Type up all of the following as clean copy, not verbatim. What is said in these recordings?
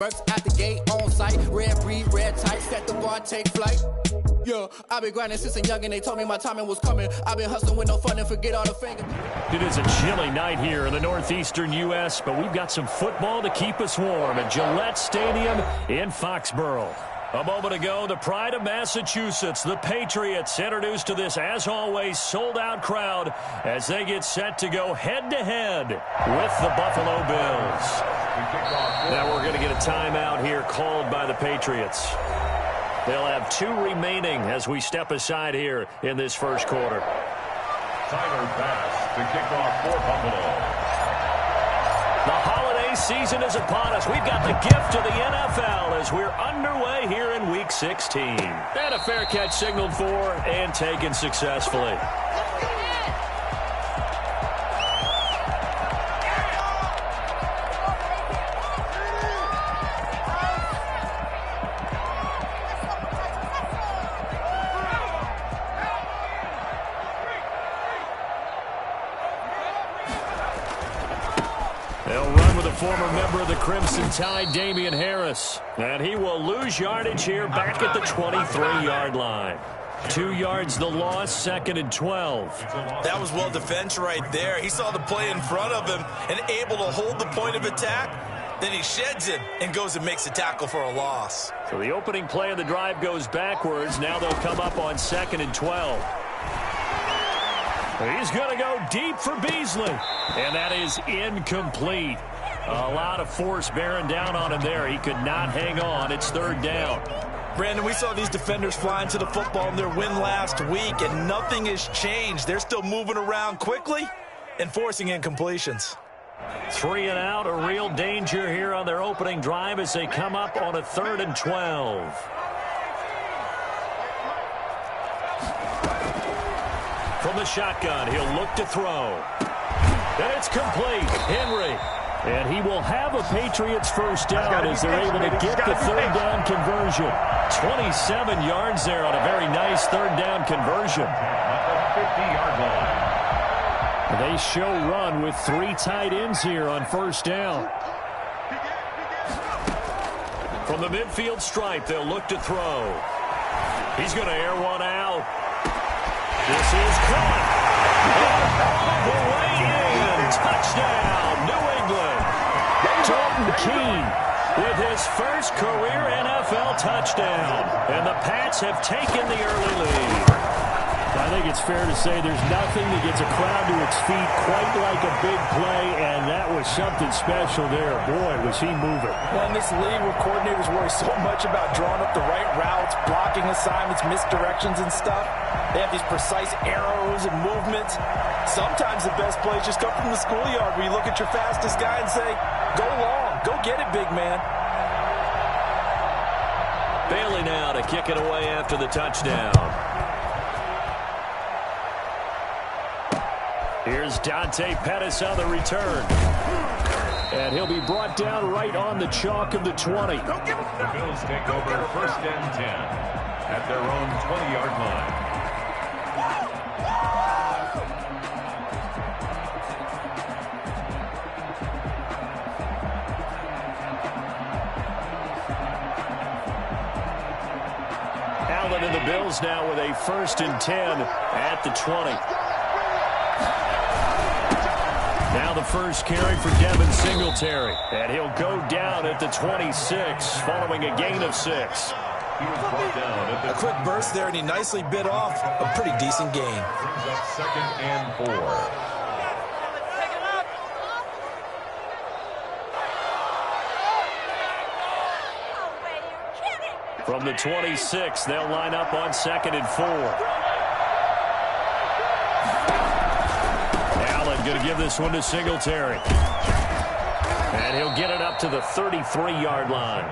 Works at the gate, on site, red breed, red tight, set the bar, take flight. Yeah, I've been grinding since a youngin', they told me my timing was coming. I've been hustling with no fun and forget all the fingers. It is a chilly night here in the northeastern U.S., but we've got some football to keep us warm at Gillette Stadium in Foxborough. A moment ago, the pride of Massachusetts, the Patriots, introduced to this, as always, sold-out crowd as they get set to go head-to-head with the Buffalo Bills. Now we're going to get a timeout here called by the Patriots. They'll have 2 remaining as we step aside here in this first quarter. Tyler Bass to kick off for Buffalo. The holiday season is upon us. We've got the gift of the NFL as we're underway here in Week 16. And a fair catch signaled for and taken successfully. Former member of the Crimson Tide, Damian Harris. And he will lose yardage here back at the 23-yard line. 2 yards the loss, 2nd and 12. That was well defense right there. He saw the play in front of him and able to hold the point of attack. Then he sheds him and goes and makes a tackle for a loss. So the opening play of the drive goes backwards. Now they'll come up on 2nd and 12. He's going to go deep for Beasley. And that is incomplete. A lot of force bearing down on him there. He could not hang on. It's 3rd down. Brandon, we saw these defenders flying to the football in their win last week, and nothing has changed. They're still moving around quickly and forcing incompletions. 3 and out, a real danger here on their opening drive as they come up on a 3rd and 12. From the shotgun, he'll look to throw. And it's complete. Henry. And he will have a Patriots first down as they're able to get the 3rd down conversion. 27 yards there on a very nice 3rd down conversion. At the 50-yard line. They show run with 3 tight ends here on first down. From the midfield stripe, they'll look to throw. He's going to air one out. This is caught. All the way in. Touchdown, New England. Dalton Keene with his first career NFL touchdown. And the Pats have taken the early lead. I think it's fair to say there's nothing that gets a crowd to its feet quite like a big play, and that was something special there. Boy, was he moving. Well, in this league where coordinators worry so much about drawing up the right routes, blocking assignments, misdirections and stuff, they have these precise arrows and movements. Sometimes the best plays just come from the schoolyard where you look at your fastest guy and say, go long, go get it, big man. Bailey now to kick it away after the touchdown. Here's Dante Pettis on the return. And he'll be brought down right on the chalk of the 20. The Bills take over 1st and 10 at their own 20-yard line. Allen and the Bills now with a 1st and 10 at the 20. Now the first carry for Devin Singletary. And he'll go down at the 26 following a gain of 6. He was brought down at the A quick burst there, and he nicely bit off a pretty decent gain. brings up 2nd and 4. From the 26, they'll line up on 2nd and 4. Going to give this one to Singletary. And he'll get it up to the 33-yard line.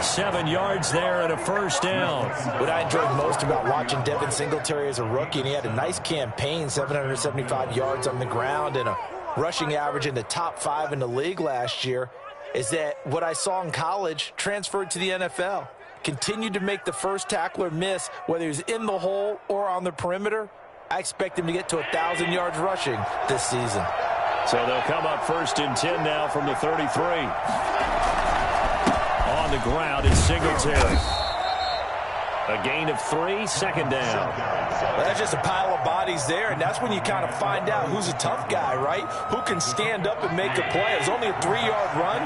7 yards there and a first down. What I enjoyed most about watching Devin Singletary as a rookie, and he had a nice campaign, 775 yards on the ground and a rushing average in the top 5 in the league last year, is that what I saw in college transferred to the NFL. Continued to make the first tackler miss, whether he's in the hole or on the perimeter. I expect him to get to 1,000 yards rushing this season. So they'll come up 1st and 10 now from the 33. On on the ground is Singletary. A gain of 3, second down. Well, that's just a pile of bodies there, and that's when you kind of find out who's a tough guy, right? Who can stand up and make a play. It was only a 3-yard run,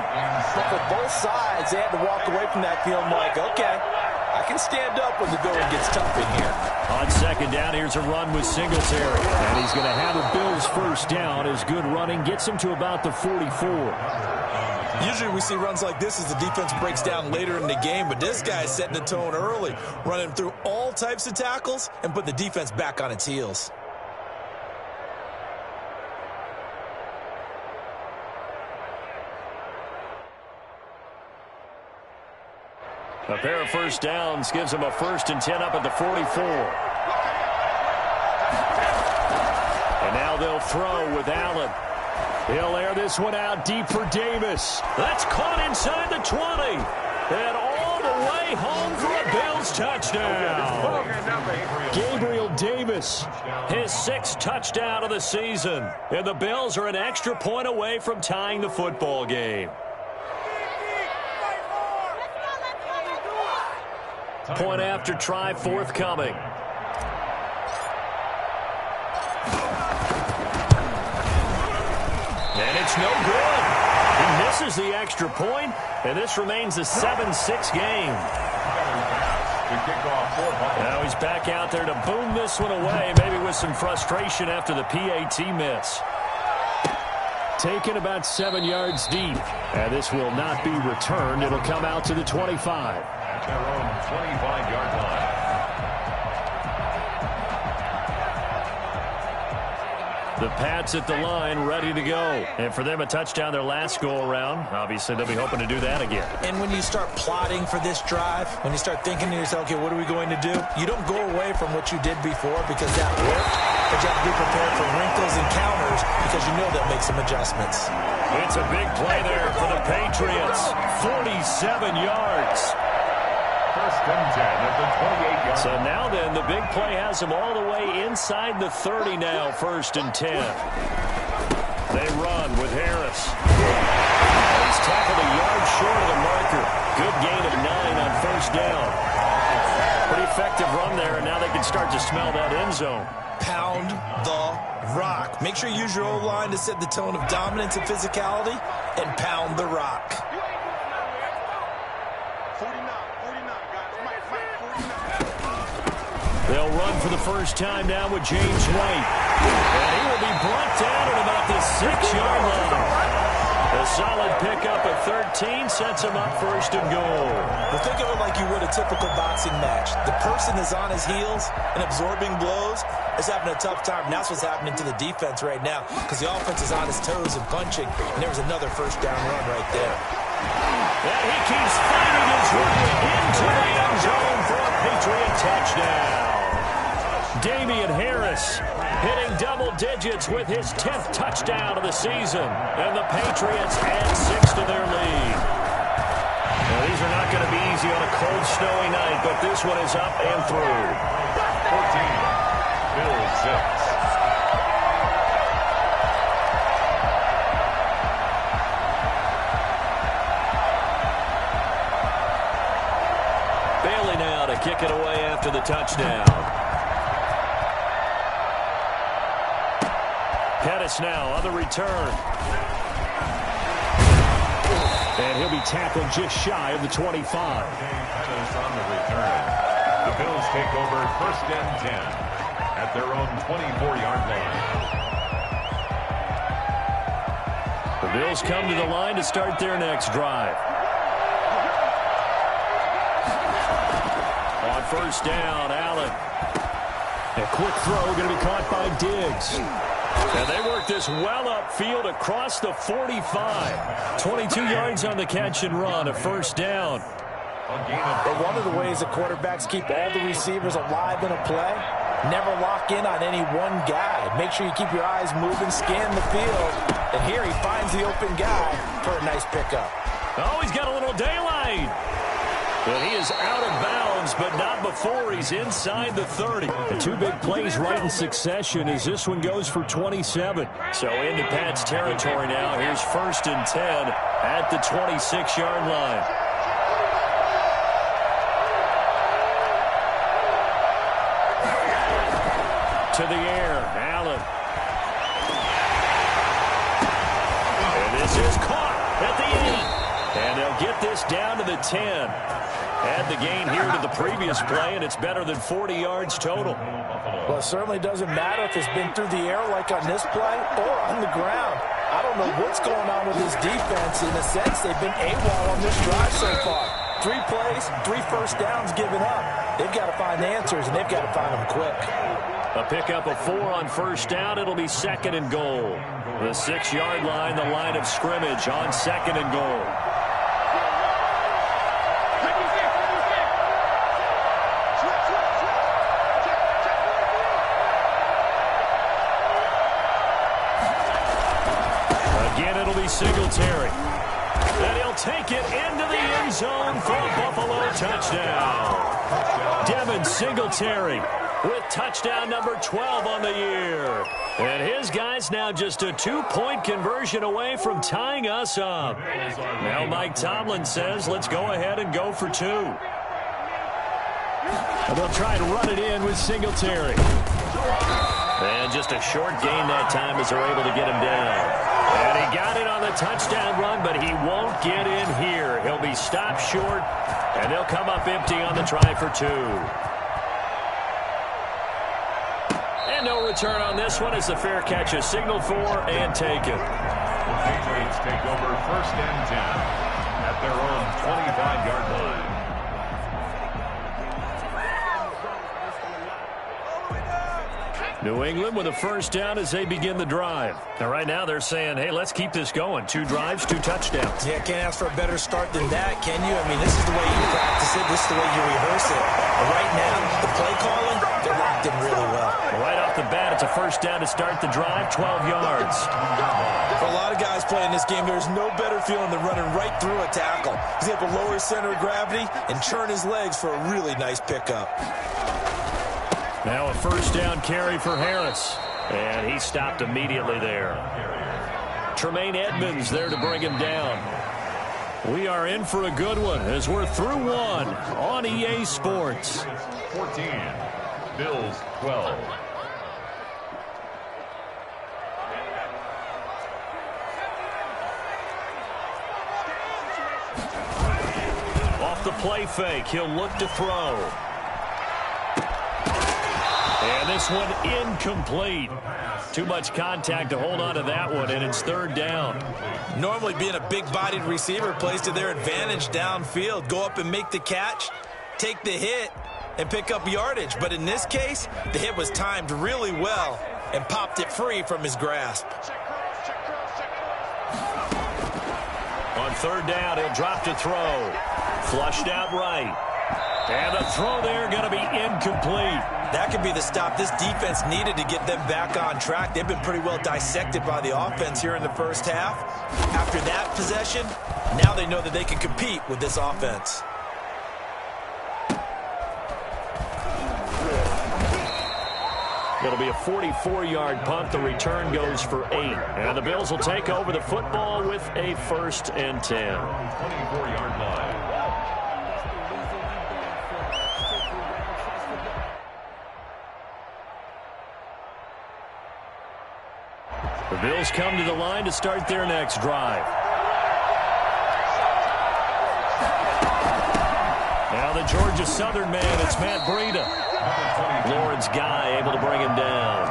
but for both sides, they had to walk away from that feeling like, okay, I can stand up when the going gets tough in here. On second down, here's a run with Singletary. And he's going to have the Bills first down as good running gets him to about the 44. Usually we see runs like this as the defense breaks down later in the game, but this guy is setting the tone early, running through all types of tackles and put the defense back on its heels. A pair of first downs gives him a 1st and 10 up at the 44. And now they'll throw with Allen. He'll air this one out deep for Davis. That's caught inside the 20. And all the way home for a Bills touchdown. Gabriel Davis, his 6th touchdown of the season. And the Bills are an extra point away from tying the football game. Point after try forthcoming. And it's no good. He misses the extra point, and this remains a 7-6 game. Now he's back out there to boom this one away, maybe with some frustration after the PAT miss. Taken about 7 yards deep, and this will not be returned. It'll come out to the 25. At their own 25-yard line. The Pats at the line, ready to go. And for them, a touchdown their last go-around. Obviously, they'll be hoping to do that again. And when you start plotting for this drive, when you start thinking to yourself, okay, what are we going to do? You don't go away from what you did before because that worked, but you have to be prepared for wrinkles and counters because you know that makes some adjustments. It's a big play there for the Patriots. 47 yards. 1st and 10 at the 28-yard line. So now then, the big play has them all the way inside the 30 now, 1st and 10. They run with Harris. He's tackled a yard short of the marker. Good gain of 9 on 1st down. Pretty effective run there, and now they can start to smell that end zone. Pound the rock. Make sure you use your O-line to set the tone of dominance and physicality, and pound the rock. They'll run for the first time now with James White. And he will be brought down at about the 6-yard line. A solid pickup at 13 sets him up 1st and goal. Well, think of it like you would a typical boxing match. The person is on his heels and absorbing blows is having a tough time. And that's what's happening to the defense right now because the offense is on his toes and punching. And there was another 1st down run right there. And he keeps fighting his way into the end zone for a Patriot touchdown. Damian Harris hitting double digits with his 10th touchdown of the season. And the Patriots add 6 to their lead. Now, these are not going to be easy on a cold, snowy night, but this one is up and through. 14, Bills 6. Bailey now to kick it away after the touchdown. Pettis now on the return. And he'll be tackled just shy of the 25. Pettis on the return. The Bills take over 1st and 10 at their own 24-yard line. The Bills come to the line to start their next drive. On 1st down, Allen. A quick throw going to be caught by Diggs. And they work this well upfield across the 45. 22 yards on the catch and run, a 1st down. But one of the ways the quarterbacks keep all the receivers alive in a play, never lock in on any one guy. Make sure you keep your eyes moving, scan the field. And here he finds the open guy for a nice pickup. Oh, he's got a little daylight. But he is out of bounds, but not before he's inside the 30. The 2 big plays right in succession as this one goes for 27. So into Pat's territory now. Here's 1st and 10 at the 26-yard line. to the air. Allen. And this is caught at the 8. And they'll get this down to the 10. Add the gain here to the previous play, and it's better than 40 yards total. Well, it certainly doesn't matter if it's been through the air like on this play or on the ground. I don't know what's going on with this defense. In a sense, they've been AWOL on this drive so far. 3 plays, 3 first downs given up. They've got to find answers, and they've got to find them quick. A pickup of 4 on first down. It'll be 2nd and goal. The 6-yard line, the line of scrimmage on 2nd and goal. Again, it'll be Singletary. And he'll take it into the end zone for a Buffalo touchdown. Devin Singletary with touchdown number 12 on the year. And his guy's now just a 2-point conversion away from tying us up. Now Mike Tomlin says, let's go ahead and go for 2. And they'll try to run it in with Singletary. And just a short gain that time as they're able to get him down. And he got it on the touchdown run, but he won't get in here. He'll be stopped short, and they'll come up empty on the try for 2. And no return on this one as the fair catch is signaled for and taken. The Patriots take over 1st and 10 at their own 25-yard line. New England with a first down as they begin the drive. Now, right now, they're saying, hey, let's keep this going. 2 drives, 2 touchdowns. Yeah, can't ask for a better start than that, can you? I mean, this is the way you practice it. This is the way you rehearse it. But right now, the play calling, they're locked in really well. Right off the bat, it's a first down to start the drive, 12 yards. For a lot of guys playing this game, there's no better feeling than running right through a tackle. He's able to lower his center of gravity and turn his legs for a really nice pickup. Now a first down carry for Harris. And he stopped immediately there. Tremaine Edmonds there to bring him down. We are in for a good one as we're through 1 on EA Sports. 14, Bills 12. Off the play fake, he'll look to throw. And this one incomplete. Too much contact to hold on to that one, and it's 3rd down. Normally being a big-bodied receiver plays to their advantage downfield. Go up and make the catch, take the hit, and pick up yardage. But in this case, the hit was timed really well and popped it free from his grasp. On 3rd down, he'll drop to throw. Flushed out right. And the throw there going to be incomplete. That could be the stop this defense needed to get them back on track. They've been pretty well dissected by the offense here in the first half. After that possession, now they know that they can compete with this offense. It'll be a 44-yard punt. The return goes for 8. And the Bills will take over the football with a 1st and 10. 24-yard line. The Bills come to the line to start their next drive. Now the Georgia Southern man, it's Matt Breida. Lawrence guy able to bring him down.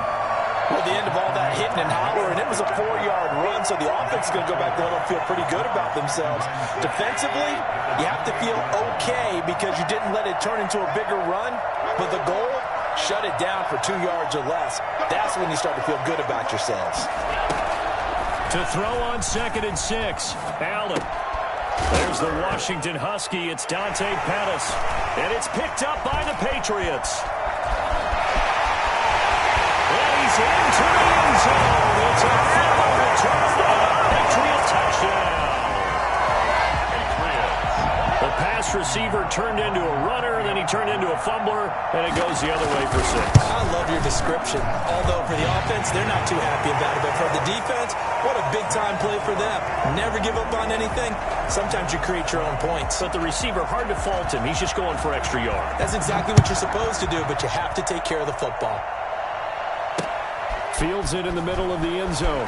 Well, the end of all that hitting and hollering, it was a 4-yard run, so the offense is going to go back there and feel pretty good about themselves. Defensively, you have to feel okay because you didn't let it turn into a bigger run, but the goal, shut it down for 2 yards or less. That's when you start to feel good about yourselves. To throw on 2nd and 6, Allen. There's the Washington Husky. It's Dante Pettis. And it's picked up by the Patriots. And he's into the end zone. It's a final return and a Patriot touchdown. The pass receiver turned into a runner, then he turned into a fumbler, and it goes the other way for 6. I love your description. Although for the offense, they're not too happy about it. But for the defense, what a big-time play for them. Never give up on anything. Sometimes you create your own points. But the receiver, hard to fault him. He's just going for extra yard. That's exactly what you're supposed to do, but you have to take care of the football. Fields it in the middle of the end zone.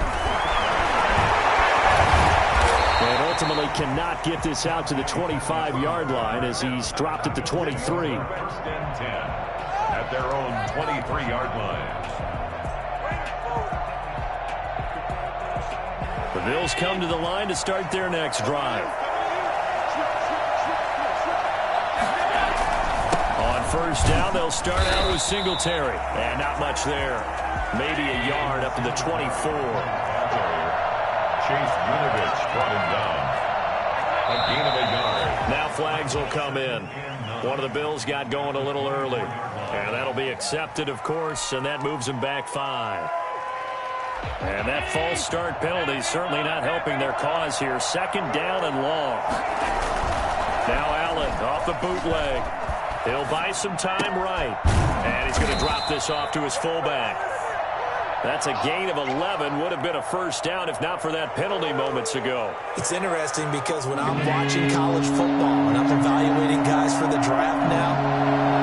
And ultimately cannot get this out to the 25-yard line as he's dropped at the 23. First and 10 at their own 23-yard line. The Bills come to the line to start their next drive. On first down, they'll start out with Singletary. And not much there. Maybe a yard up to the 24. Chase Winovich brought him down. A gain of a yard. Now flags will come in. One of the Bills got going a little early. And that'll be accepted, of course, and that moves him back 5. And that false start penalty is certainly not helping their cause here. Second down and long. Now Allen off the bootleg. He'll buy some time right. And he's going to drop this off to his fullback. That's a gain of 11. Would have been a first down if not for that penalty moments ago. It's interesting because when I'm watching college football and I'm evaluating guys for the draft now,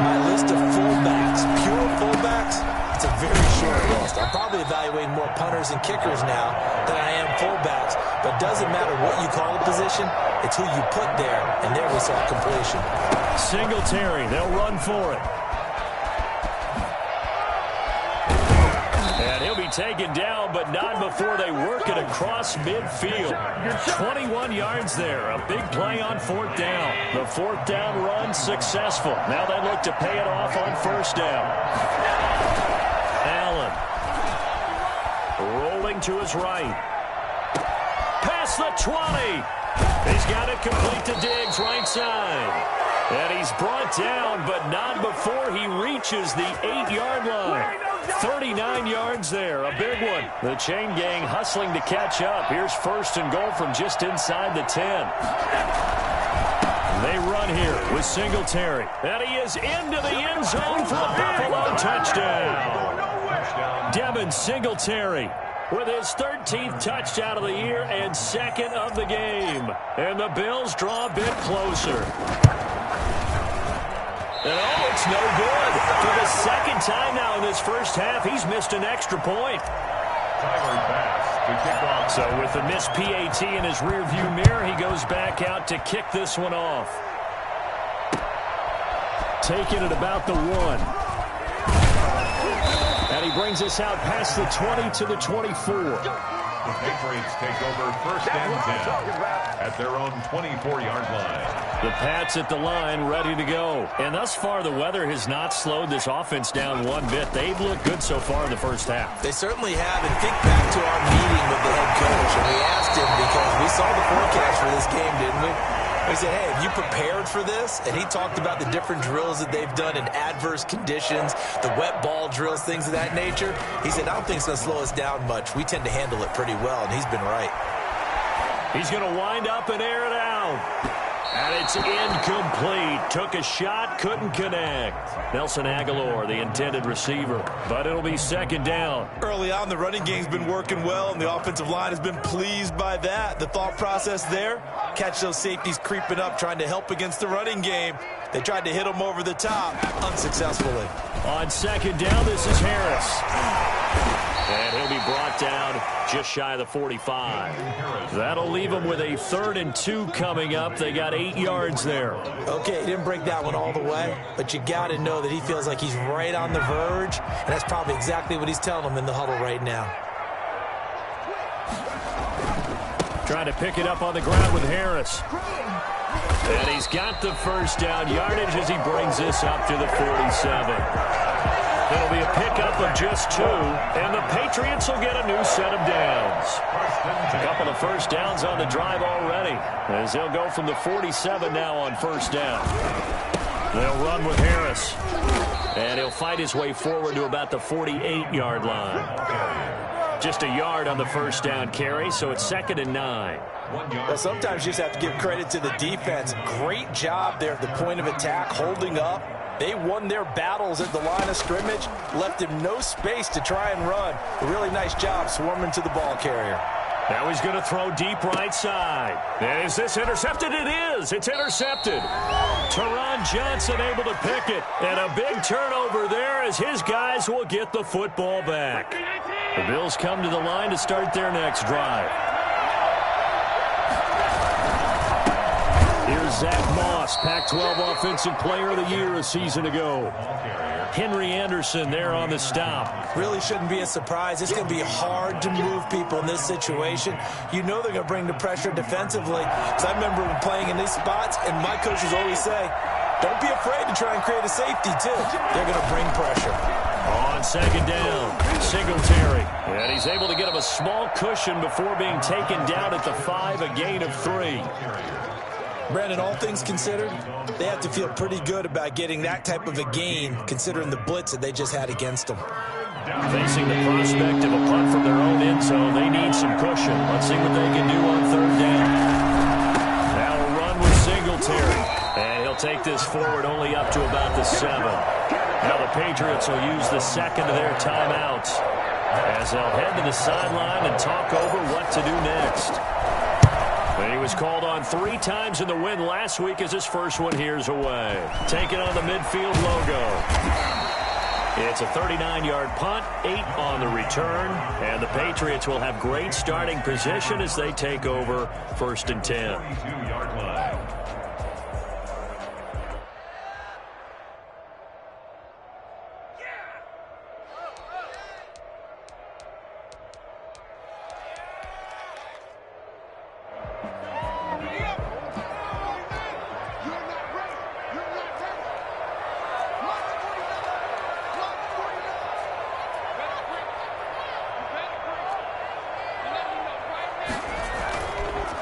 my list of fullbacks, pure fullbacks, it's a very short list. I'm probably evaluating more punters and kickers now than I am fullbacks. But it doesn't matter what you call a position, it's who you put there. And there we saw completion. Singletary, they'll run for it. And he'll be taken down, but not before they work it across midfield. 21 yards there. A big play on fourth down. The fourth down run successful. Now they look to pay it off on first down. Allen rolling to his right. Past the 20. He's got it complete to Diggs, right side. And he's brought down, but not before he reaches the 8-yard line. 39 yards there, a big one. The chain gang hustling to catch up. Here's first and goal from just inside the 10. They run here with Singletary. And he is into the end zone for a Buffalo touchdown. Devin Singletary with his 13th touchdown of the year and second of the game. And the Bills draw a bit closer. And oh, it's no good. For the second time now in this first half, he's missed an extra point. Tyler Bass to kick off. So with the missed PAT in his rearview mirror, he goes back out to kick this one off. Taking it about the 1. And he brings us out past the 20 to the 24. The Patriots take over first and 10 at their own 24-yard line. The Pats at the line ready to go. And thus far, the weather has not slowed this offense down one bit. They've looked good so far in the first half. They certainly have. And think back to our meeting with the head coach. And we asked him because we saw the forecast for this game, didn't we? We said, hey, have you prepared for this? And he talked about the different drills that they've done in adverse conditions, the wet ball drills, things of that nature. He said, I don't think it's going to slow us down much. We tend to handle it pretty well, and he's been right. He's going to wind up and air it out. And it's incomplete. Took a shot, couldn't connect. Nelson Aguilar, the intended receiver. But it'll be second down. Early on, the running game's been working well, and the offensive line has been pleased by that. The thought process there, catch those safeties creeping up, trying to help against the running game. They tried to hit them over the top, unsuccessfully. On second down, this is Harris. And he'll be brought down just shy of the 45. That'll leave them with a 3rd and 2 coming up. They got 8 yards there. Okay, he didn't break that one all the way, but you got to know that he feels like he's right on the verge, and that's probably exactly what he's telling them in the huddle right now. Trying to pick it up on the ground with Harris. And he's got the first down yardage as he brings this up to the 47. It'll be a pickup of just 2, and the Patriots will get a new set of downs. A couple of first downs on the drive already, as they'll go from the 47 now on first down. They'll run with Harris, and he'll fight his way forward to about the 48-yard line. Just a yard on the first down carry, so it's 2nd and 9. Well, sometimes you just have to give credit to the defense. Great job there at the point of attack, holding up. They won their battles at the line of scrimmage, left him no space to try and run. A really nice job swarming to the ball carrier. Now he's going to throw deep right side. And is this intercepted? It is. It's intercepted. Teron Johnson able to pick it. And a big turnover there as his guys will get the football back. The Bills come to the line to start their next drive. Here's Zach Moss, Pac-12 Offensive Player of the Year a season ago. Henry Anderson there on the stop. Really shouldn't be a surprise. It's going to be hard to move people in this situation. You know they're going to bring the pressure defensively. Because I remember playing in these spots, and my coaches always say, don't be afraid to try and create a safety, too. They're going to bring pressure. On second down, Singletary. And he's able to get him a small cushion before being taken down at the 5, a gain of 3. Brandon, all things considered, they have to feel pretty good about getting that type of a gain, considering the blitz that they just had against them. Facing the prospect of a punt from their own end zone, they need some cushion. Let's see what they can do on third down. Now a run with Singletary. And he'll take this forward only up to about the 7. Now the Patriots will use the second of their timeouts as they'll head to the sideline and talk over what to do next. He was called on 3 times in the win last week as his first one here's away. Taking on the midfield logo. It's a 39-yard punt, 8 on the return, and the Patriots will have great starting position as they take over 1st and 10. 22-yard line.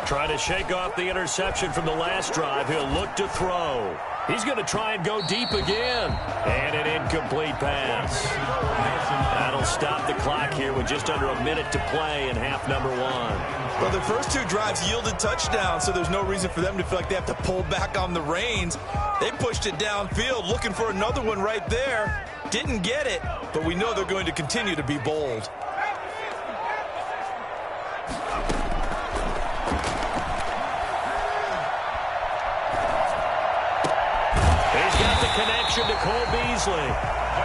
Trying to shake off the interception from the last drive. He'll look to throw. He's going to try and go deep again. And an incomplete pass. That'll stop the clock here with just under a minute to play in half number 1. Well, the first 2 drives yielded touchdowns, so there's no reason for them to feel like they have to pull back on the reins. They pushed it downfield, looking for another one right there. Didn't get it, but we know they're going to continue to be bold. Connection to Cole Beasley.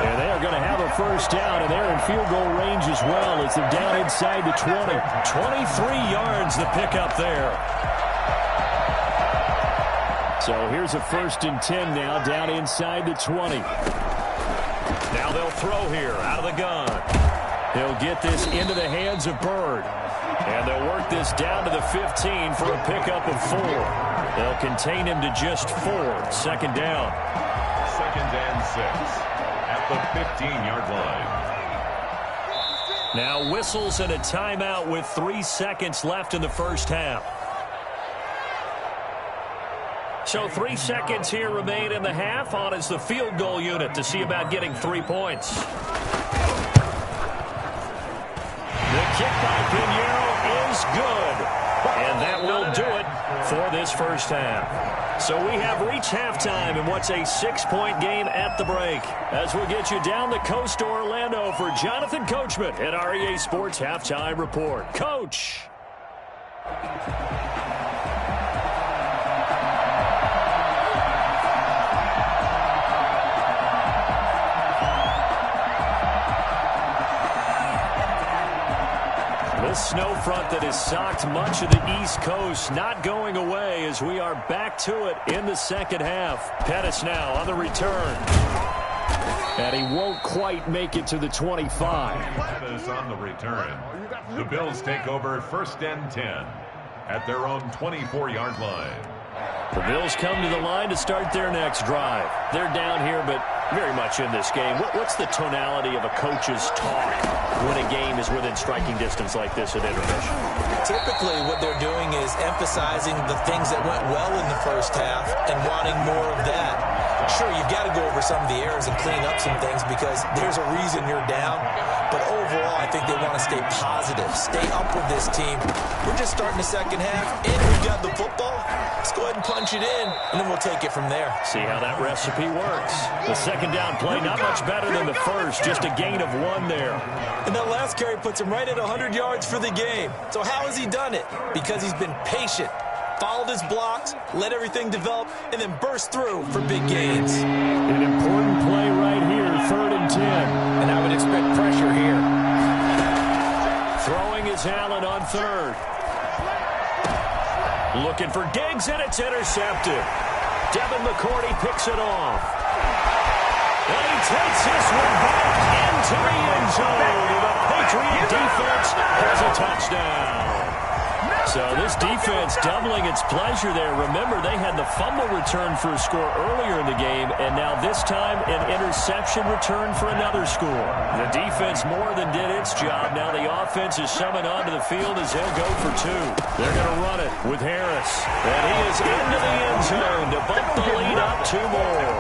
And they are going to have a first down, and they're in field goal range as well as they're down inside the 20. 23 yards the pickup there. So here's a 1st and 10 now, down inside the 20. Now they'll throw here out of the gun. He'll get this into the hands of Bird. And they'll work this down to the 15 for a pickup of 4. They'll contain him to just 4. 2nd down. 2nd and 6 at the 15-yard line. Now whistles and a timeout with 3 seconds left in the first half. So 3 seconds here remain in the half. On is the field goal unit to see about getting 3 points. The kick by Pinheiro is good. And that will do it for this first half. So we have reached halftime in what's a 6-point game at the break. As we'll get you down the coast to Orlando for Jonathan Coachman at REA Sports Halftime Report. Coach. This snow front that has socked much of the East Coast not going away as we are back to it in the second half. Pettis now on the return. And he won't quite make it to the 25. Pettis on the return. The Bills take over 1st and 10 at their own 24-yard line. The Bills come to the line to start their next drive. They're down here, but very much in this game. What's the tonality of a coach's talk when a game is within striking distance like this at intermission? Typically, what they're doing is emphasizing the things that went well in the first half and wanting more of that. Sure, you've got to go over some of the errors and clean up some things because there's a reason you're down. But overall, I think they want to stay positive, stay up with this team. We're just starting the second half, and we've got the football. Let's go ahead and punch it in, and then we'll take it from there. See how that recipe works. The second down play, not much better than the first, just a gain of 1 there. And that last carry puts him right at 100 yards for the game. So how has he done it? Because he's been patient, followed his blocks, let everything develop, and then burst through for big gains. An important play right here, 3rd and 10. And I would expect pressure here. is Allen on third. Looking for Diggs, and it's intercepted. Devin McCourty picks it off. And he takes this one back into the end zone. The Patriot defense has a touchdown. So this defense doubling its pleasure there. Remember, they had the fumble return for a score earlier in the game, and now this time an interception return for another score. The defense more than did its job. Now the offense is summoned onto the field as they'll go for two. They're going to run it with Harris. And he is into the end zone to bump the lead up two more.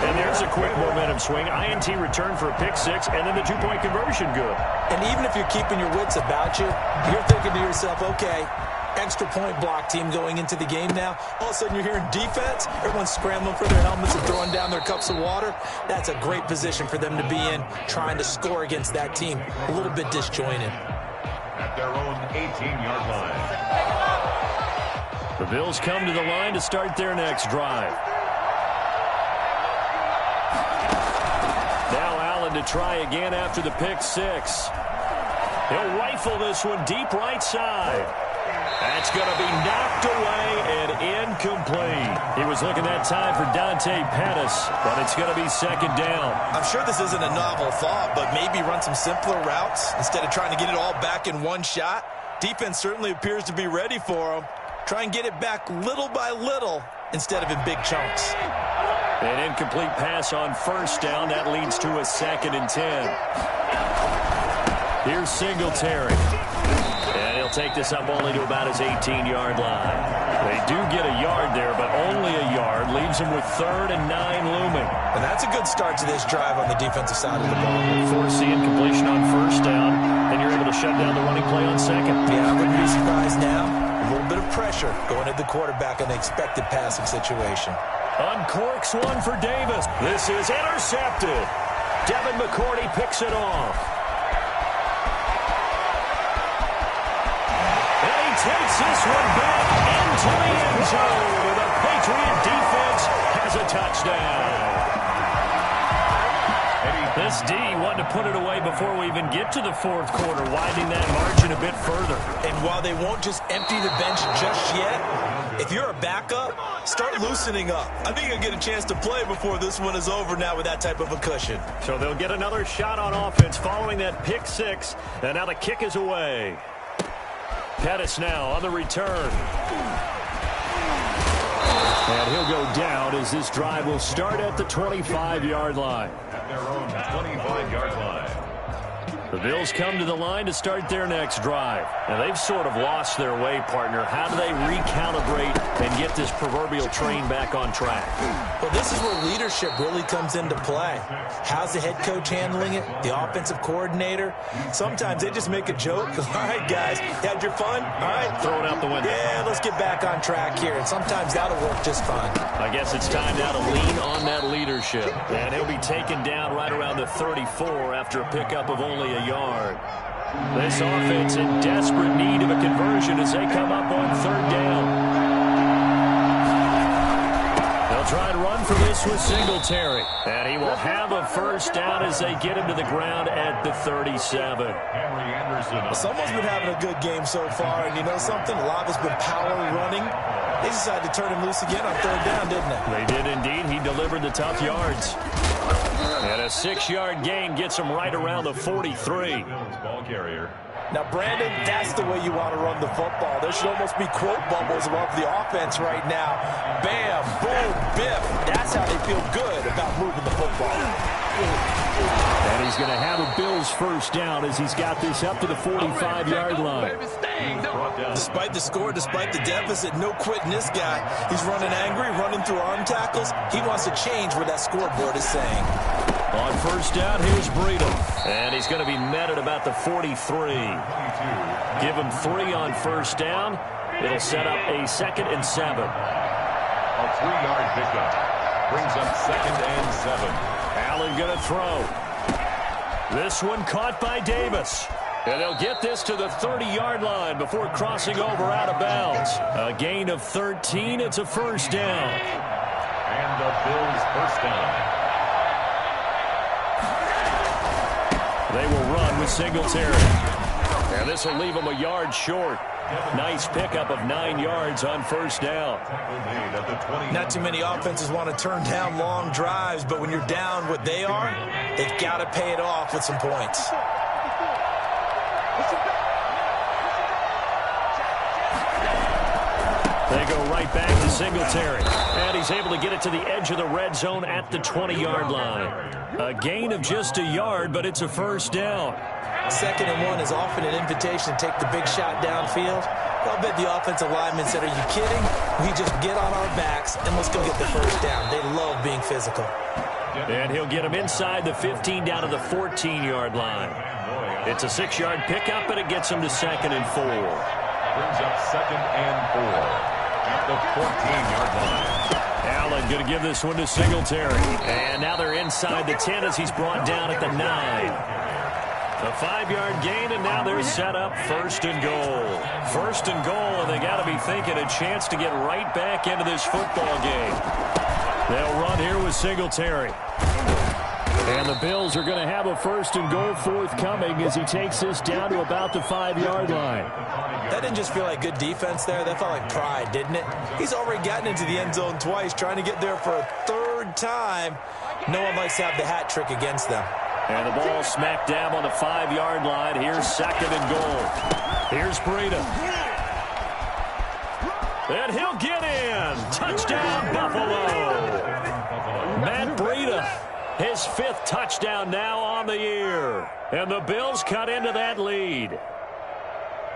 And there's a quick momentum swing. INT return for a pick-6, and then the two-point conversion good. And even if you're keeping your wits about you, you're thinking to yourself, okay, extra point block team going into the game now. All of a sudden you're hearing defense. Everyone's scrambling for their helmets and throwing down their cups of water. That's a great position for them to be in, trying to score against that team. A little bit disjointed. At their own 18-yard line. The Bills come to the line to start their next drive. Now Allen to try again after the pick-6. He'll rifle this one deep right side. That's going to be knocked away and incomplete. He was looking that time for Dante Pettis, but it's going to be second down. I'm sure this isn't a novel thought, but maybe run some simpler routes instead of trying to get it all back in one shot. Defense certainly appears to be ready for him. Try and get it back little by little instead of in big chunks. An incomplete pass on first down. That leads to a 2nd and 10. Here's Singletary. And he'll take this up only to about his 18-yard line. They do get a yard there, but only a yard. Leaves him with 3rd and 9 looming. And that's a good start to this drive on the defensive side of the ball. Force the incompletion on first down, and you're able to shut down the running play on second. Yeah, I wouldn't be surprised now. A little bit of pressure going at the quarterback in the expected passing situation. Uncorks one for Davis. This is intercepted. Devin McCourty picks it off. Takes this one back into the end zone. The Patriot defense has a touchdown. This D wanted to put it away before we even get to the fourth quarter, widening that margin a bit further. And while they won't just empty the bench just yet, if you're a backup, start loosening up. I think you'll get a chance to play before this one is over now with that type of a cushion. So they'll get another shot on offense following that pick-6, and now the kick is away. Pettis now on the return. And he'll go down as this drive will start at the 25-yard line. At their own 25-yard line. The Bills come to the line to start their next drive. And they've sort of lost their way, partner. How do they recalibrate and get this proverbial train back on track? Well, this is where leadership really comes into play. How's the head coach handling it? The offensive coordinator? Sometimes they just make a joke. All right, guys, you had your fun? All right. Throw it out the window. Yeah, let's get back on track here. And sometimes that'll work just fine. I guess it's time now to lean on that leadership. And he'll be taken down right around the 34 after a pickup of only a yard. This offense in desperate need of a conversion as they come up on 3rd down. They'll try and run for this with Singletary. And he will have a first down as they get him to the ground at the 37. Henry Anderson. Someone's been having a good game so far, and you know something? A lot has been power running. They decided to turn him loose again on 3rd down, didn't they? They did indeed. He delivered the tough yards. And a 6-yard gain gets him right around the 43. Ball carrier. Now, Brandon, that's the way you want to run the football. There should almost be quote bubbles above the offense right now. Bam, boom, biff. That's how they feel good about moving the football. And he's going to have a Bills first down as he's got this up to the 45-yard line. Despite the score, despite the deficit, no quitting this guy. He's running angry, running through arm tackles. He wants to change what that scoreboard is saying. On first down, here's Breida. And he's going to be met at about the 43. Give him 3 on first down. It'll set up a 2nd and 7. A 3-yard pickup. Brings up 2nd and 7. Allen going to throw. This one caught by Davis. And they'll get this to the 30-yard line before crossing over out of bounds. A gain of 13. It's a first down. And the Bills first down. They will run with Singletary. And this will leave him a yard short. Nice pickup of 9 yards on first down. Not too many offenses want to turn down long drives, but when you're down what they are, they've got to pay it off with some points. They go right back to Singletary. And he's able to get it to the edge of the red zone at the 20-yard line. A gain of just a yard, but it's a first down. 2nd and 1 is often an invitation to take the big shot downfield. I'll bet the offensive lineman said, are you kidding? We just get on our backs and let's go get the first down. They love being physical. And he'll get him inside the 15 down to the 14-yard line. It's a 6-yard pickup, and it gets him to 2nd and 4. Brings up 2nd and 4 at the 14-yard line. Allen going to give this one to Singletary. And now they're inside the 10 as he's brought down at the 9. A 5-yard gain, and now they're set up 1st and goal. 1st and goal, and they got to be thinking a chance to get right back into this football game. They'll run here with Singletary. And the Bills are going to have a 1st and goal forthcoming as he takes this down to about the 5-yard line. That didn't just feel like good defense there. That felt like pride, didn't it? He's already gotten into the end zone twice, trying to get there for a 3rd time. No one likes to have the hat trick against them. And the ball smack dab on the 5-yard line. Here's 2nd and goal. Here's Breida. And he'll get in. Touchdown, Buffalo. Matt Breida, his 5th touchdown now on the year. And the Bills cut into that lead.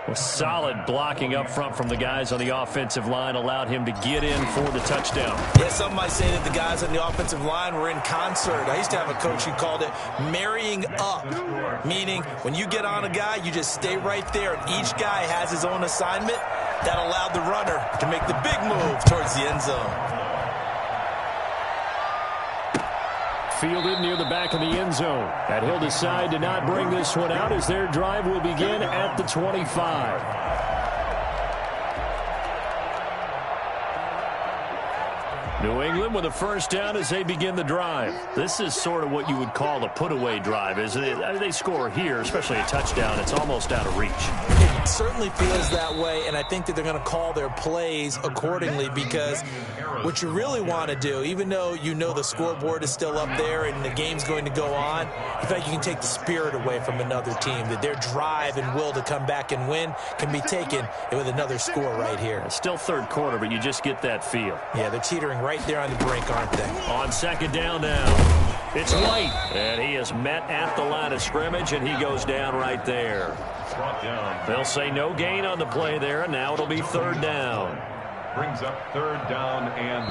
With solid blocking up front from the guys on the offensive line allowed him to get in for the touchdown. Yeah, some might say that the guys on the offensive line were in concert. I used to have a coach who called it marrying up, meaning when you get on a guy, you just stay right there. Each guy has his own assignment. That allowed the runner to make the big move towards the end zone. Fielded near the back of the end zone. And he'll decide to not bring this one out as their drive will begin at the 25. New England with a 1st down as they begin the drive. This is sort of what you would call a put-away drive, isn't it? I mean, they score here, especially a touchdown. It's almost out of reach. It certainly feels that way, and I think that they're going to call their plays accordingly because what you really want to do, even though you know the scoreboard is still up there and the game's going to go on, in fact, you can take the spirit away from another team, that their drive and will to come back and win can be taken with another score right here. It's still 3rd quarter, but you just get that feel. Yeah, they're teetering right there on the brink, aren't they? On 2nd down now, it's White, and he is met at the line of scrimmage, and he goes down right there. They'll say no gain on the play there, and now it'll be 3rd down. Brings up 3rd down and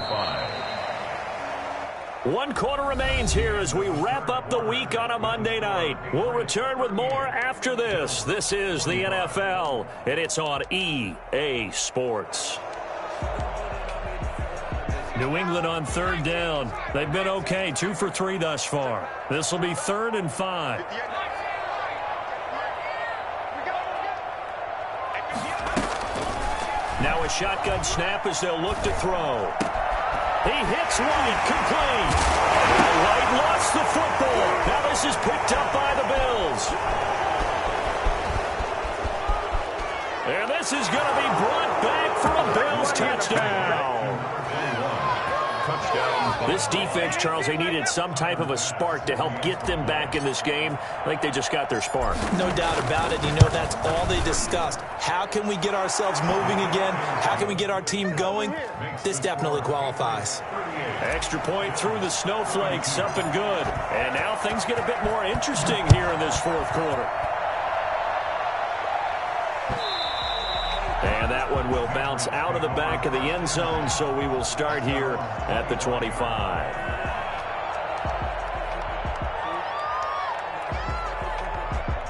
5. 1 quarter remains here as we wrap up the week on a Monday night. We'll return with more after this. This is the NFL, and it's on EA Sports. New England on 3rd down. They've been okay, 2 for 3 thus far. This will be 3rd and 5. Now a shotgun snap as they'll look to throw. He hits White, complete. White lost the football. Now this is picked up by the Bills. And this is going to be brought back for a Bills touchdown. This defense, Charles, they needed some type of a spark to help get them back in this game. I think they just got their spark. No doubt about it. You know, that's all they discussed. How can we get ourselves moving again? How can we get our team going? This definitely qualifies. Extra point through the snowflakes, up and good. And now things get a bit more interesting here in this 4th quarter. And that one will bounce out of the back of the end zone, so we will start here at the 25.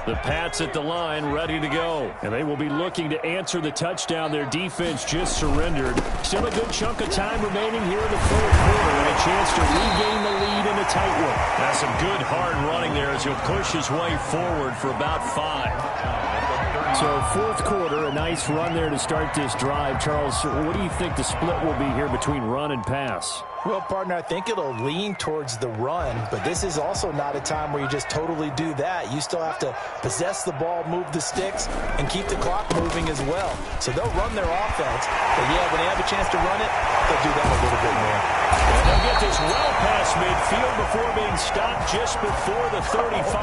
The Pats at the line, ready to go. And they will be looking to answer the touchdown their defense just surrendered. Still a good chunk of time remaining here in the 4th quarter, and a chance to regain the lead in a tight one. That's some good hard running there as he'll push his way forward for about 5. So 4th quarter, a nice run there to start this drive. Charles, what do you think the split will be here between run and pass? Well, partner, I think it'll lean towards the run, but this is also not a time where you just totally do that. You still have to possess the ball, move the sticks, and keep the clock moving as well. So they'll run their offense, but yeah, when they have a chance to run it, they'll do that a little bit more. And they'll get this well past midfield before being stopped just before the 35.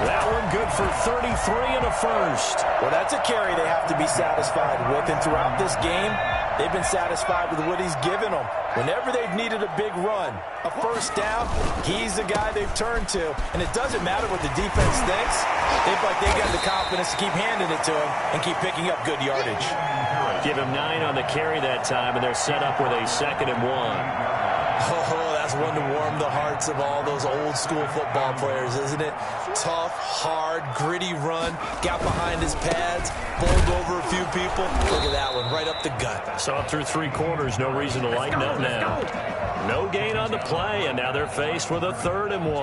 That one good for 33 and a first. Well, that's a carry they have to be satisfied with, and throughout this game, they've been satisfied with what he's given them. Whenever they've needed a big run, a first down, he's the guy they've turned to. And it doesn't matter what the defense thinks. They feel like they got the confidence to keep handing it to him and keep picking up good yardage. Give him 9 on the carry that time, and they're set up with a 2nd and 1. Oh, that's one to warm the hearts of all those old-school football players, isn't it? Tough, hard, gritty run, got behind his pads, bowled over a few people. Look at that one, right up the gut. So up through 3 quarters, no reason to lighten up now. No gain on the play, and now they're faced with a 3rd and 1.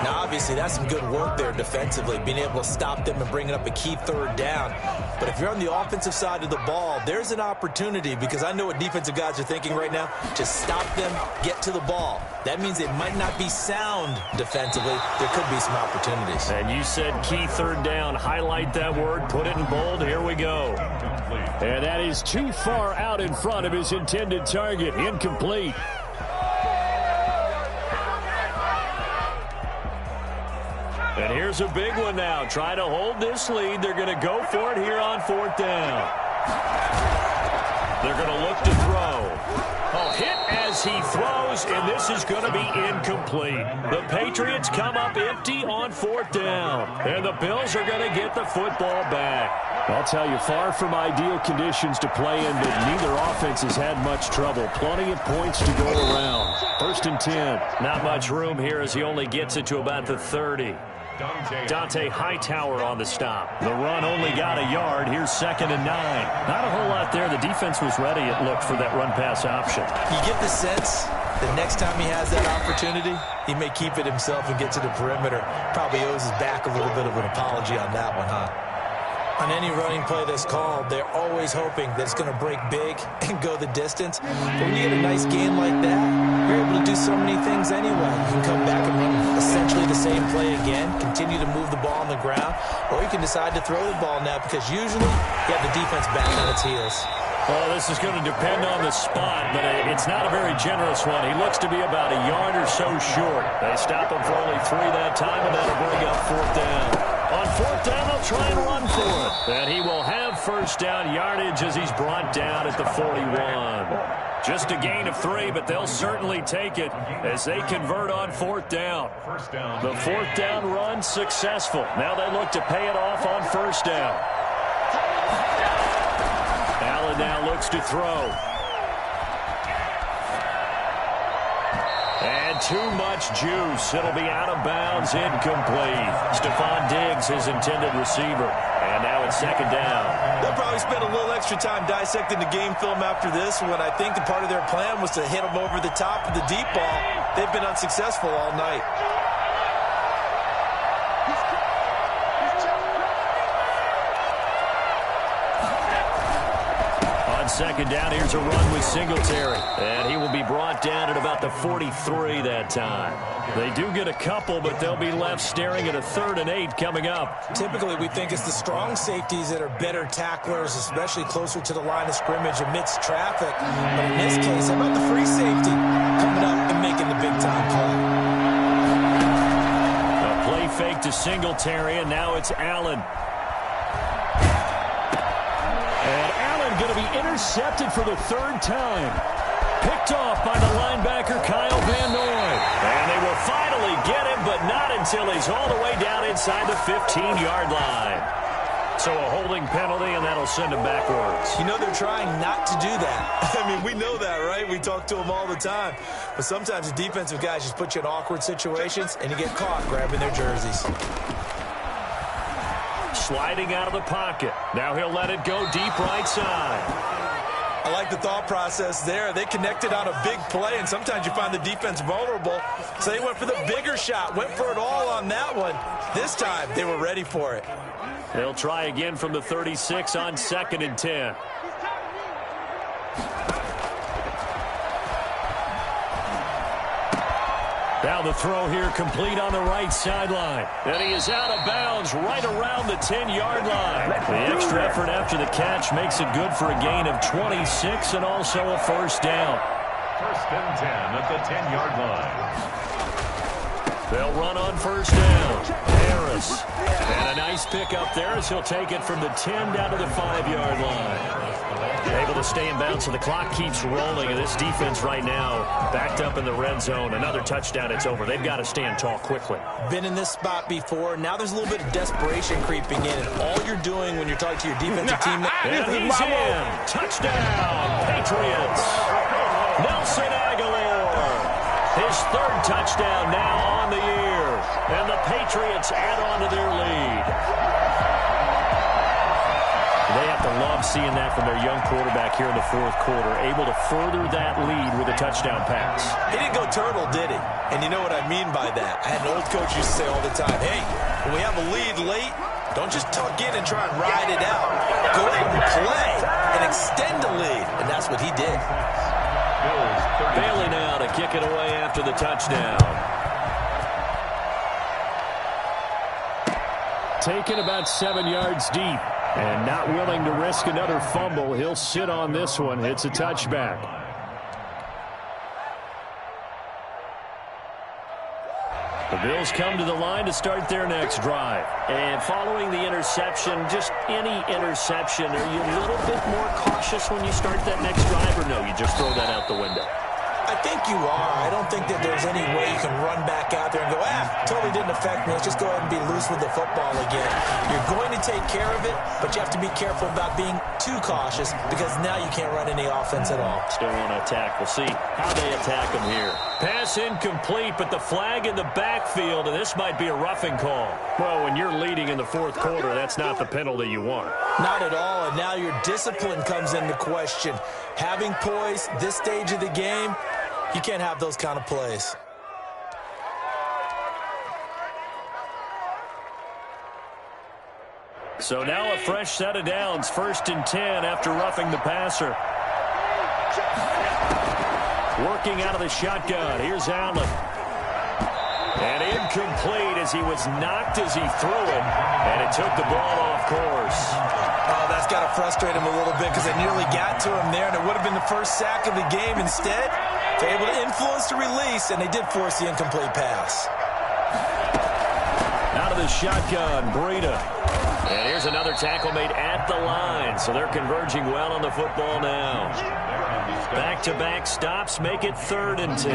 Now, obviously, that's some good work there defensively, being able to stop them and bringing up a key 3rd down. But if you're on the offensive side of the ball, there's an opportunity, because I know what defensive guys are thinking right now. Just stop them, get to the ball. That means they might not be sound defensively. There could be some opportunities. And you said key 3rd down. Highlight that word, put it in bold. Here we go. And that is too far out in front of his intended target. Incomplete. And here's a big one now. Trying to hold this lead. They're going to go for it here on 4th down. They're going to look to throw. Oh, hit as he throws, and this is going to be incomplete. The Patriots come up empty on 4th down, and the Bills are going to get the football back. I'll tell you, far from ideal conditions to play in, but neither offense has had much trouble. Plenty of points to go around. 1st and 10. Not much room here as he only gets it to about the 30. Dante Hightower on the stop. The run only got a yard. Here's 2nd and 9. Not a whole lot there. The defense was ready, it looked, for that run-pass option. You get the sense that next time he has that opportunity, he may keep it himself and get to the perimeter. Probably owes his back a little bit of an apology on that one, huh? On any running play that's called, they're always hoping that it's going to break big and go the distance. But when you get a nice gain like that, you're able to do so many things anyway. You can come back and run essentially the same play again, continue to move the ball on the ground, or you can decide to throw the ball now because usually you have the defense back on its heels. Well, this is going to depend on the spot, but it's not a very generous one. He looks to be about a yard or so short. They stop him for only 3 that time, and that'll bring up 4th down. On 4th down, they'll try and run for it. And he will have 1st down yardage as he's brought down at the 41. Just a gain of 3, but they'll certainly take it as they convert on 4th down. The 4th down run successful. Now they look to pay it off on 1st down. Allen now looks to throw. And too much juice. It'll be out of bounds, incomplete. Stephon Diggs, his intended receiver. And now it's 2nd down. They'll probably spend a little extra time dissecting the game film after this when I think the part of their plan was to hit them over the top of the deep ball. They've been unsuccessful all night. On 2nd down, here's a run with Singletary. And he will be brought down at about the 43 that time. They do get a couple, but they'll be left staring at a 3rd and 8 coming up. Typically, we think it's the strong safeties that are better tacklers, especially closer to the line of scrimmage amidst traffic. But in this case, how about the free safety coming up and making the big-time play? A play fake to Singletary, and now it's Allen. And Allen going to be intercepted for the 3rd time. Picked off by the linebacker, Kyle Van Noy. And they will finally get him, but not until he's all the way down inside the 15-yard line. So a holding penalty, and that'll send him backwards. You know they're trying not to do that. I mean, we know that, right? We talk to them all the time. But sometimes the defensive guys just put you in awkward situations, and you get caught grabbing their jerseys. Sliding out of the pocket. Now he'll let it go deep right side. I like the thought process there. They connected on a big play, and sometimes you find the defense vulnerable. So they went for the bigger shot, went for it all on that one. This time, they were ready for it. They'll try again from the 36 on 2nd and 10. Now the throw here complete on the right sideline. And he is out of bounds right around the 10-yard line. The extra effort after the catch makes it good for a gain of 26 and also a first down. First and 10 at the 10-yard line. They'll run on first down. Harris. And a nice pickup there as he'll take it from the 10 down to the 5-yard line. Able to stay in bounds, so the clock keeps rolling, and this defense right now backed up in the red zone. Another touchdown, it's over. They've got to stand tall quickly. Been in this spot before. Now there's a little bit of desperation creeping in, and all you're doing when you're talking to your defensive team... and he's in. Touchdown, Patriots. Nelson Aguilar. His third touchdown now on the year. And the Patriots add on to their lead. They have to love seeing that from their young quarterback here in the fourth quarter, able to further that lead with a touchdown pass. He didn't go turtle, did he? And you know what I mean by that. I had an old coach used to say all the time, hey, when we have a lead late, don't just tuck in and try and ride it out. Go ahead and play and extend the lead. And that's what he did. Bailey now to kick it away after the touchdown. Taken about 7 yards deep. And not willing to risk another fumble. He'll sit on this one. It's a touchback. The Bills come to the line to start their next drive. And following the interception, just any interception, are you a little bit more cautious when you start that next drive, or no, you just throw that out the window? I think you are. I don't think that there's any way you can run back out there and go, totally didn't affect me. Let's just go ahead and be loose with the football again. You're going to take care of it, but you have to be careful about being too cautious because now you can't run any offense at all. Still want to attack. We'll see how they attack them here. Pass incomplete, but the flag in the backfield, and this might be a roughing call. Well, when you're leading in the fourth quarter, that's not the penalty you want. Not at all, and now your discipline comes into question. Having poise this stage of the game, you can't have those kind of plays. So now a fresh set of downs, 1st and 10 after roughing the passer. Working out of the shotgun. Here's Allen. And incomplete as he was knocked as he threw it. And it took the ball off course. Oh, that's got to frustrate him a little bit because they nearly got to him there, and it would have been the first sack of the game. Instead, they're able to influence the release, and they did force the incomplete pass. Out of the shotgun, Breida. And here's another tackle made at the line, so they're converging well on the football now. Back-to-back stops make it 3rd and 10.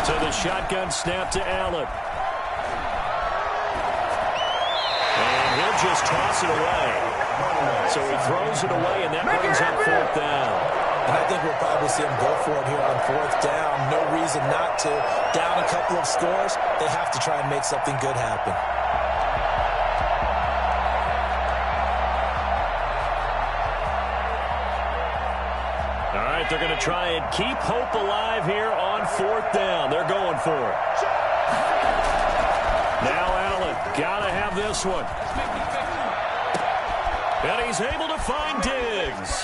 So the shotgun snap to Allen. And he'll just toss it away. So he throws it away, and that brings up 4th down. And I think we'll probably see him go for it here on 4th down. No reason not to. Down a couple of scores, they have to try and make something good happen. All right, they're going to try and keep hope alive here on 4th down. They're going for it. Now Allen, got to have this one. And he's able to find Diggs.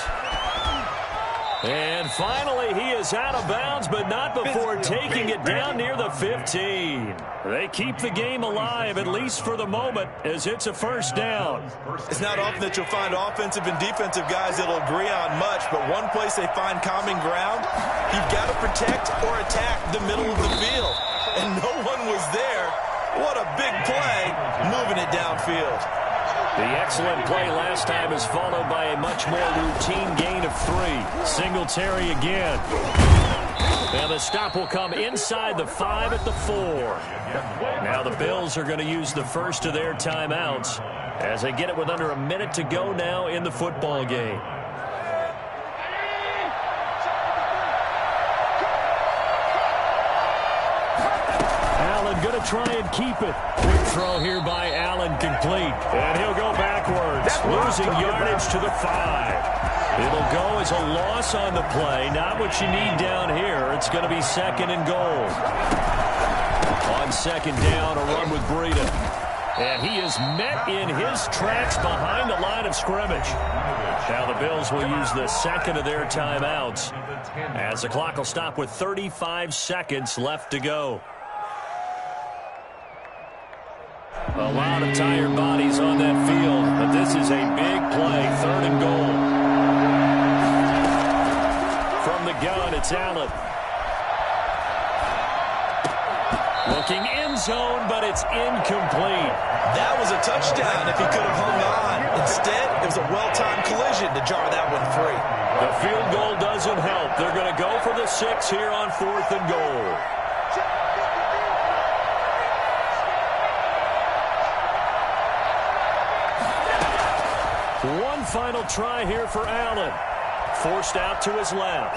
And finally, he is out of bounds, but not before taking it down near the 15. They keep the game alive, at least for the moment, as it's a 1st down. It's not often that you'll find offensive and defensive guys that'll agree on much, but one place they find common ground, you've got to protect or attack the middle of the field. And no one was there. What a big play, moving it downfield. The excellent play last time is followed by a much more routine gain of 3. Singletary again. And the stop will come inside the 5 at the 4. Now the Bills are going to use the first of their timeouts as they get it with under a minute to go now in the football game. Going to try and keep it. Quick throw here by Allen, complete. And he'll go backwards, losing yardage to the 5. It'll go as a loss on the play. Not what you need down here. It's going to be 2nd and goal. On 2nd down, a run with Breida. And he is met in his tracks behind the line of scrimmage. Now the Bills will use the second of their timeouts as the clock will stop with 35 seconds left to go. A lot of tired bodies on that field, but this is a big play, 3rd and goal. From the gun, it's Allen. Looking end zone, but it's incomplete. That was a touchdown if he could have hung on. Instead, it was a well-timed collision to jar that one free. The field goal doesn't help. They're going to go for the 6 here on 4th and goal. One final try here for Allen. Forced out to his left.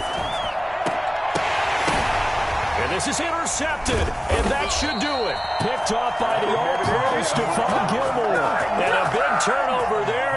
And this is intercepted, and that should do it. Picked off by the all-pro Stephon Gilmore. And a big turnover there.